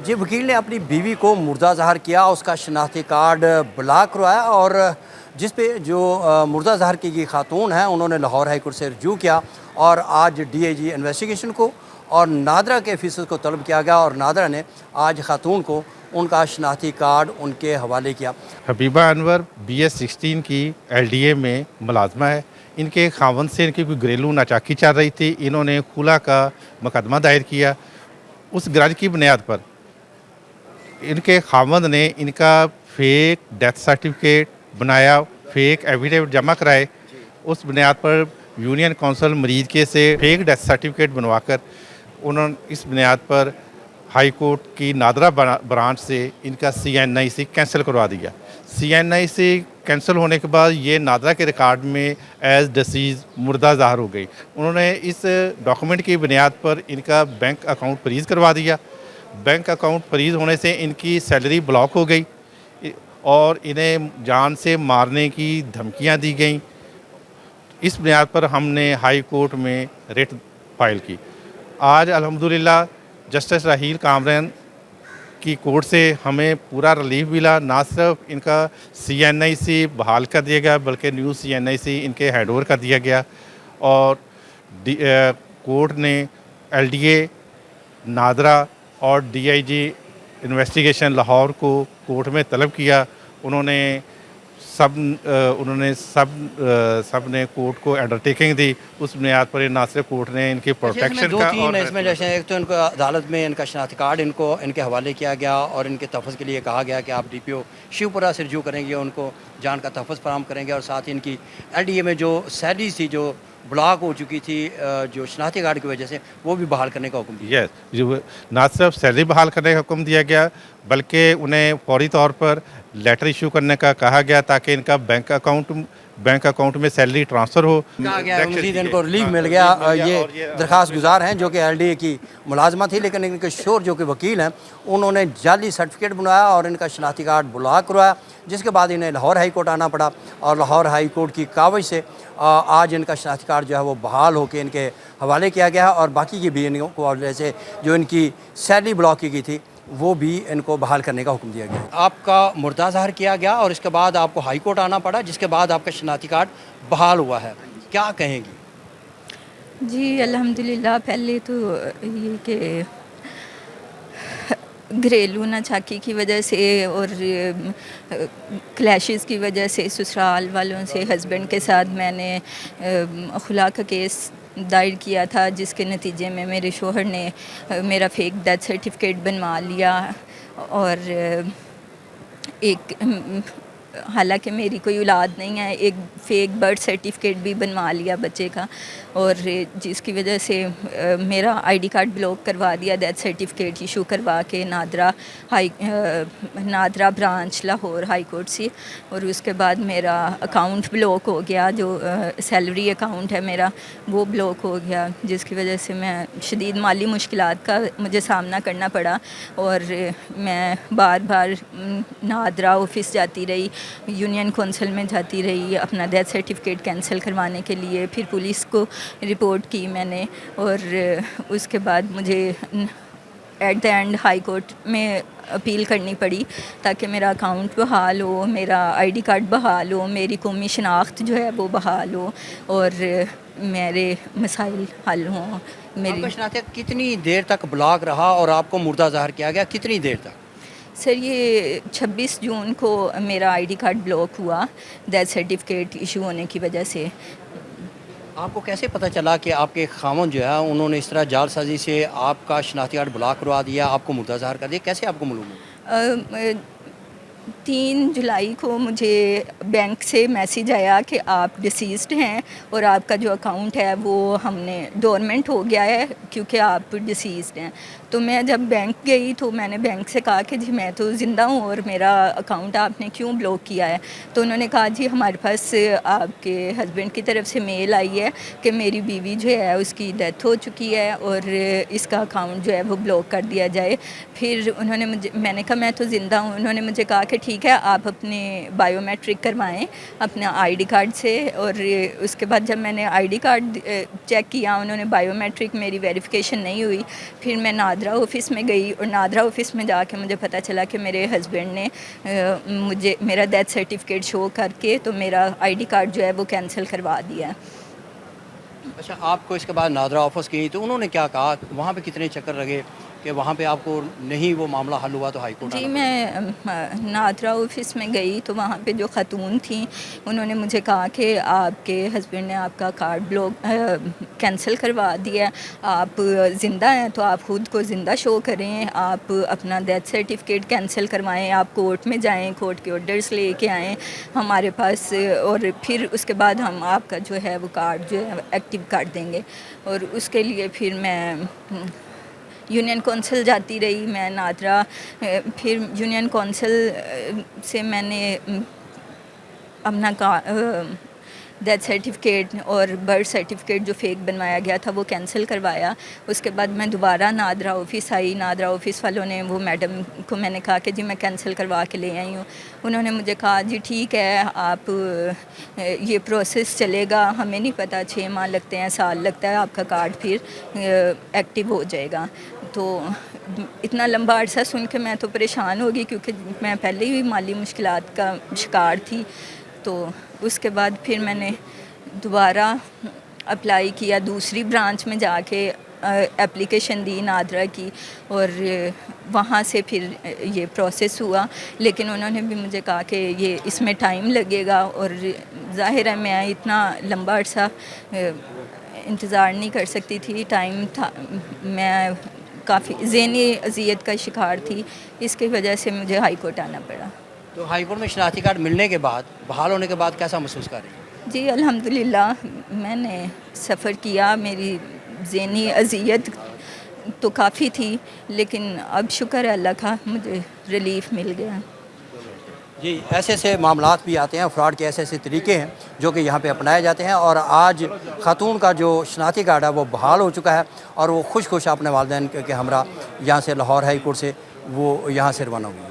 जी, वकील ने अपनी बीवी को मुर्दा ज़ाहिर किया, उसका शनाख्ती कार्ड ब्लॉक करवाया और जिस पे जो मुर्दा ज़ाहिर की गई खातून है उन्होंने लाहौर हाई कोर्ट से रजू किया और आज डीआईजी इन्वेस्टिगेशन को और नादरा के ऑफिसर्स को तलब किया गया और नादरा ने आज खातून को उनका शनाख्ती कार्ड उनके हवाले किया। हबीबा अनवर BS 16 की LDA में मुलाजमा है। इनके खावन से इनकी कोई घरेलू नाचाकी चल रही थी। इन्होंने खुला का मुकदमा दायर किया। उस गरज की बुनियाद पर इनके खावंद ने इनका फेक डेथ सर्टिफिकेट बनाया, फेक एफिडेविट जमा कराए। उस बुनियाद पर यूनियन काउंसिल मरीज के से फेक डेथ सर्टिफिकेट बनवाकर उन्होंने इस बुनियाद पर हाई कोर्ट की नादरा ब्रांच से इनका CNIC कैंसिल करवा दिया। CNIC कैंसिल होने के बाद ये नादरा के रिकॉर्ड में एज डिसीज मुर्दा ज़ाहिर हो गई। उन्होंने इस डॉक्यूमेंट की बुनियाद पर इनका बैंक अकाउंट फ्रीज़ करवा दिया। बैंक अकाउंट फ्रीज़ होने से इनकी सैलरी ब्लॉक हो गई और इन्हें जान से मारने की धमकियां दी गई। इस बुनियाद पर हमने हाई कोर्ट में रिट फाइल की। आज अल्हम्दुलिल्लाह जस्टिस राहील कामरान की कोर्ट से हमें पूरा रिलीफ मिला। ना सिर्फ इनका CNIC बहाल कर दिया गया बल्कि न्यू CNIC इनके हैंड ओवर कर दिया गया और कोर्ट ने LDA नादरा और DIG इन्वेस्टिगेशन लाहौर को कोर्ट में तलब किया। उन्होंने सब ने कोर्ट को अंडरटेकिंग दी। उस बुनियाद पर ना सिर्फ कोर्ट ने इनके प्रोटेक्शन दो का तीन और इसमें जैसे एक तो इनको अदालत में इनका शनाख्ती कार्ड इनके हवाले किया गया और इनके तहफ़्फ़ुज़ के लिए कहा गया कि आप DPO शिवपुरा से रजू करेंगे, उनको जान का तहफ़्फ़ुज़ फराहम करेंगे और साथ ही इनकी LDA में जो सैलरी थी जो ब्लॉक हो चुकी थी जो शनाख्ती कार्ड की वजह से, वो भी बहाल करने का हुक्म दिया। यस, जो ना सिर्फ सैलरी बहाल करने का हुक्म दिया गया बल्कि उन्हें फौरी तौर पर लेटर इशू करने का कहा गया ताकि इनका बैंक अकाउंट में सैलरी ट्रांसफ़र हो। कहा गया मज़ीद इनको रिलीफ मिल गया। ये दरख्वास्त गुजार हैं जो कि LDA की मुलाजमा थी, लेकिन इनके शोर जो कि वकील हैं उन्होंने जाली सर्टिफिकेट बनवाया और इनका शनाख्ती कार्ड ब्लॉक करवाया, जिसके बाद इन्हें लाहौर हाई कोर्ट आना पड़ा और लाहौर हाई कोर्ट की कावज से आज इनका शनाख्ती कार्ड जो है वो बहाल होकर इनके हवाले किया गया है और बाकी की भी इनको हवाले से जो इनकी सैलरी ब्लॉक की गई थी वो भी इनको बहाल करने का हुक्म दिया गया। आपका मुर्दा ज़ाहिर किया गया और इसके बाद आपको हाई कोर्ट आना पड़ा, जिसके बाद आपका शनाख्ती कार्ड बहाल हुआ है, क्या कहेंगी? जी अल्हम्दुलिल्लाह, पहले तो ये कि घरेलू नाचाकी की वजह से और क्लैशेस की वजह से ससुराल वालों से हस्बैंड के साथ मैंने खुला का केस दायर किया था, जिसके नतीजे में मेरे शोहर ने मेरा फेक डेथ सर्टिफिकेट बनवा लिया और एक हालांकि मेरी कोई औलाद नहीं है, एक फ़ेक बर्थ सर्टिफिकेट भी बनवा लिया बच्चे का और जिसकी वजह से मेरा ID कार्ड ब्लॉक करवा दिया, डेथ सर्टिफिकेट इशू करवा के NADRA branch Lahore high court से। और उसके बाद मेरा अकाउंट ब्लॉक हो गया, जो सैलरी अकाउंट है मेरा वो ब्लॉक हो गया, जिसकी वजह से मैं शदीद माली मुश्किलात का मुझे सामना करना पड़ा और मैं बार बार नादरा ऑफिस जाती रही, यूनियन काउंसिल में जाती रही अपना डेथ सर्टिफिकेट कैंसिल करवाने के लिए। फिर पुलिस को रिपोर्ट की मैंने और उसके बाद मुझे at the end high court में अपील करनी पड़ी ताकि मेरा अकाउंट बहाल हो, मेरा ID कार्ड बहाल हो, मेरी कौमी शनाख्त जो है वो बहाल हो और मेरे मसाइल हल हों। आपका शनाख्ती कितनी देर तक ब्लॉक रहा और आपको मुर्दा ज़ाहिर किया गया कितनी देर तक? सर ये 26 जून को मेरा ID कार्ड ब्लॉक हुआ डेथ सर्टिफिकेट इशू होने की वजह से। आपको कैसे पता चला कि आपके खामन जो है उन्होंने इस तरह जालसाजी से आपका शनाख्ती कार्ड ब्लॉक करवा दिया, आपको मुर्दा ज़ाहिर कर दिया, कैसे आपको मालूम हुआ? 3 जुलाई को मुझे बैंक से मैसेज आया कि आप डिसीज़्ड हैं और आपका जो अकाउंट है वो हमने डोरमेंट हो गया है क्योंकि आप डिसीज़्ड हैं। तो मैं जब बैंक गई तो मैंने बैंक से कहा कि जी मैं तो ज़िंदा हूँ और मेरा अकाउंट आपने क्यों ब्लॉक किया है? तो उन्होंने कहा जी हमारे पास आपके हस्बैंड की तरफ से मेल आई है कि मेरी बीवी जो है उसकी डेथ हो चुकी है और इसका अकाउंट जो है वो ब्लॉक कर दिया जाए। फिर मैंने कहा मैं तो ज़िंदा हूँ। उन्होंने मुझे कहा कि ठीक है आप अपने बायोमेट्रिक करवाएं अपना आईडी कार्ड से। और उसके बाद जब मैंने आईडी कार्ड चेक किया, उन्होंने बायोमेट्रिक मेरी वेरिफिकेशन नहीं हुई। फिर मैं नादरा ऑफ़िस में गई और नादरा ऑफ़िस में जाके मुझे पता चला कि मेरे हस्बैंड ने मुझे मेरा डेथ सर्टिफिकेट शो करके तो मेरा आईडी कार्ड जो है वो कैंसिल करवा दिया। अच्छा, आपको इसके बाद नादरा ऑफिस गई तो उन्होंने क्या कहा, वहाँ पे कितने चक्कर लगे कि वहाँ पे आपको नहीं वो मामला हल हुआ तो हाई कोर्ट जी, आना मैं नादरा ऑफ़िस में गई तो वहाँ पे जो ख़ातून थी उन्होंने मुझे कहा कि आपके हस्बैंड ने आपका कार्ड ब्लॉक कैंसिल करवा दिया है, आप ज़िंदा हैं तो आप ख़ुद को ज़िंदा शो करें, आप अपना डेथ सर्टिफिकेट कैंसिल करवाएं, आप कोर्ट में जाएं, कोर्ट के ऑर्डर्स लेके आएँ हमारे पास, और फिर उसके बाद हम आपका जो है वो कार्ड जो है एक्टिव कर देंगे। और उसके लिए फिर मैं यूनियन कौंसिल जाती रही, मैं नादरा, फिर यूनियन कौंसिल से मैंने अपना डेथ सर्टिफिकेट और बर्थ सर्टिफिकेट जो फेक बनवाया गया था वो कैंसिल करवाया। उसके बाद मैं दोबारा नादरा ऑफ़िस आई। नादरा ऑफ़िस वालों ने, वो मैडम को मैंने कहा कि जी मैं कैंसिल करवा के ले आई हूँ। उन्होंने मुझे कहा जी ठीक है, आप ये प्रोसेस चलेगा, हमें नहीं पता 6 माह लगते हैं, साल लगता है, आपका कार्ड फिर एक्टिव हो जाएगा। तो इतना लंबा अरसा सुन के मैं तो परेशान हो गई, क्योंकि मैं पहले ही माली मुश्किलात का शिकार थी। तो उसके बाद फिर मैंने दोबारा अप्लाई किया, दूसरी ब्रांच में जाके एप्लीकेशन दी नादरा की, और वहाँ से फिर ये प्रोसेस हुआ। लेकिन उन्होंने भी मुझे कहा कि ये इसमें टाइम लगेगा, और ज़ाहिर है मैं इतना लंबा अरसा इंतज़ार नहीं कर सकती थी। टाइम था, मैं काफ़ी ज़हनी अज़ियत का शिकार थी, इसकी वजह से मुझे हाई कोर्ट आना पड़ा। तो हाई कोर्ट में शनाख्ती कार्ड मिलने के बाद, बहाल होने के बाद कैसा महसूस कर रही हैं? जी अल्हम्दुलिल्लाह, मैंने सफ़र किया, मेरी ज़हनी अज़ियत तो काफ़ी थी, लेकिन अब शुक्र है अल्लाह का, मुझे रिलीफ़ मिल गया। जी, ऐसे ऐसे मामलात भी आते हैं, फ्रॉड के ऐसे ऐसे तरीके हैं जो कि यहाँ पे अपनाए जाते हैं। और आज खातून का जो शनाख्ती कार्ड है वो बहाल हो चुका है और वो खुश खुश अपने वालिदैन के हमरा यहाँ से लाहौर हाई कोर्ट से वो यहाँ से रवाना हुई।